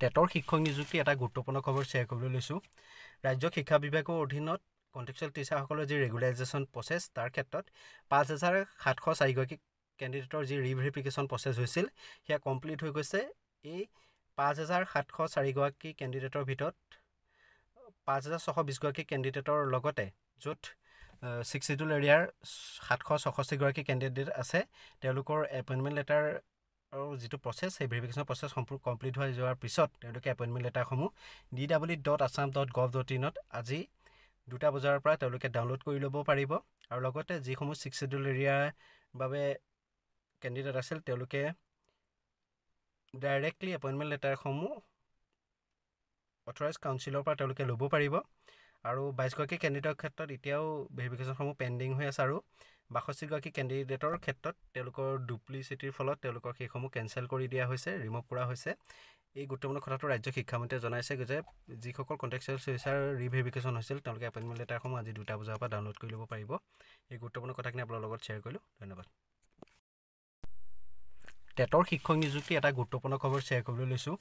টেটৰ শিক্ষক নিযুক্তি এটা গুৰুত্বপূৰ্ণ খবৰ শ্বেয়াৰ কৰিবলৈ লৈছোঁ। ৰাজ্য শিক্ষা বিভাগৰ অধীনত কণ্টেক্সুৱেল টিচাৰসকলৰ যি ৰেগুলাৰাইজেশ্যন প্ৰচেছ তাৰ ক্ষেত্ৰত ৫,৭০৪গৰাকী কেণ্ডিডেটৰ যি ৰিভেৰিফিকেশ্যন প্ৰচেছ হৈছিল সেয়া কমপ্লিট হৈ গৈছে। এই ৫,৭০৪গৰাকী কেণ্ডিডেটৰ ভিতৰত ৫,৬২০গৰাকী কেণ্ডিডেটৰ লগতে য'ত 6 শিডিউল এৰিয়াৰ ৭৬৬গৰাকী কেণ্ডিডেট আছে তেওঁলোকৰ এপইণ্টমেণ্ট লেটাৰ আৰু যিটো প্ৰচেছ সেই ভেৰিফিকেশ্যন প্ৰচেছ সম্পূৰ্ণ কমপ্লিট হৈ যোৱাৰ পিছত তেওঁলোকে এপইণ্টমেণ্ট লেটাৰসমূহ www.assam.gov.in আজি 2টা বজাৰ পৰা তেওঁলোকে ডাউনলোড কৰি ল'ব পাৰিব। আৰু লগতে যিসমূহ 6 শিডিউল এৰিয়াৰ বাবে কেণ্ডিডেট আছিল তেওঁলোকে ডাইৰেক্টলি এপইণ্টমেণ্ট লেটাৰসমূহ অথৰাইজ কাউন্সিলৰ পৰা তেওঁলোকে ল'ব পাৰিব। আৰু 22গৰাকী কেণ্ডিডেটৰ ক্ষেত্ৰত এতিয়াও ভেৰিফিকেশ্যনসমূহ পেণ্ডিং হৈ আছে আৰু 62গৰাকী কেণ্ডিডেটৰ ক্ষেত্ৰত তেওঁলোকৰ ডুপ্লিচিটিৰ ফলত তেওঁলোকৰ সেইসমূহ কেঞ্চেল কৰি দিয়া হৈছে, ৰিমুভ কৰা হৈছে। এই গুৰুত্বপূৰ্ণ কথাটো ৰাজ্য শিক্ষামন্ত্ৰীয়ে জনাইছে যে যিসকল কণ্টেক্সুৱেল টিচাৰ ৰিভেৰিফিকেশ্যন হৈছিল তেওঁলোকে এপইণ্টমেণ্ট লেটাৰসমূহ আজি 2টা বজাৰ পৰা ডাউনলোড কৰি ল'ব পাৰিব। এই গুৰুত্বপূৰ্ণ কথাখিনি আপোনালোকৰ লগত শ্বেয়াৰ কৰিলোঁ। ধন্যবাদ। টেটৰ শিক্ষক নিযুক্তি এটা গুৰুত্বপূৰ্ণ খবৰ শ্বেয়াৰ কৰিবলৈ লৈছোঁ।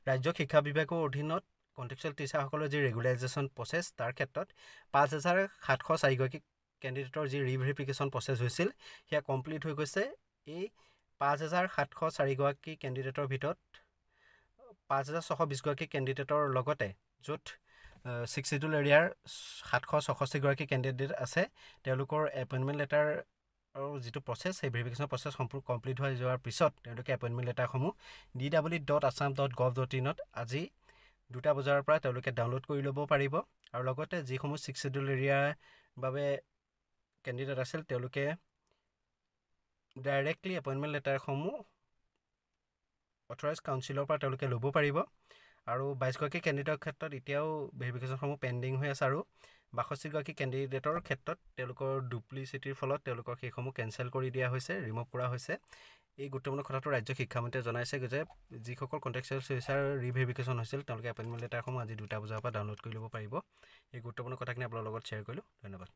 ৰাজ্য শিক্ষা বিভাগৰ অধীনত কণ্টেক্সুৱেল টিচাৰসকলৰ যি ৰেগুলাৰাইজেশ্যন প্ৰচেছ তাৰ ক্ষেত্ৰত ৫,৭০৪গৰাকী কেণ্ডিডেটৰ যি ৰিভেৰিফিকেশ্যন প্ৰচেছ হৈছিল সেয়া কমপ্লিট হৈ গৈছে। এই ৫,৭০৪গৰাকী কেণ্ডিডেটৰ ভিতৰত ৫,৬২০গৰাকী কেণ্ডিডেটৰ লগতে য'ত 6 শিডিউল এৰিয়াৰ ৭৬৬গৰাকী কেণ্ডিডেট আছে তেওঁলোকৰ এপইণ্টমেণ্ট লেটাৰ আৰু যিটো প্ৰচেছ সেই ভেৰিফিকেশ্যন প্ৰচেছ সম্পূৰ্ণ কমপ্লিট হৈ যোৱাৰ পিছত তেওঁলোকে এপইণ্টমেণ্ট লেটাৰসমূহ www.assam.gov.in আজি 2টা বজাৰ পৰা তেওঁলোকে ডাউনলোড কৰি ল'ব পাৰিব। আৰু লগতে যিসমূহ 6 শিডিউল এৰিয়াৰ বাবে কেণ্ডিডেট আছিল তেওঁলোকে ডাইৰেক্টলি এপইণ্টমেণ্ট লেটাৰসমূহ অথৰাইজ কাউন্সিলৰ পৰা তেওঁলোকে ল'ব পাৰিব। আৰু 22গৰাকী কেণ্ডিডেটৰ ক্ষেত্ৰত এতিয়াও ভেৰিফিকেশ্যনসমূহ পেণ্ডিং হৈ আছে আৰু 62গৰাকী কেণ্ডিডেটৰ ক্ষেত্ৰত তেওঁলোকৰ ডুপ্লিচিটিৰ ফলত তেওঁলোকৰ সেইসমূহ কেঞ্চেল কৰি দিয়া হৈছে, ৰিমুভ কৰা হৈছে। এই গুৰুত্বপূৰ্ণ কথাটো ৰাজ্য শিক্ষামন্ত্ৰীয়ে জনাইছে যে যিসকল কণ্টেক্সুৱেল টিচাৰ ৰিভেৰিফিকেশ্যন হৈছিল তেওঁলোকে এপইণ্টমেণ্ট লেটাৰসমূহ আজি 2টা বজাৰ পৰা ডাউনলোড কৰি ল'ব পাৰিব। এই গুৰুত্বপূৰ্ণ কথাখিনি আপোনালোকৰ লগত শ্বেয়াৰ কৰিলোঁ। ধন্যবাদ।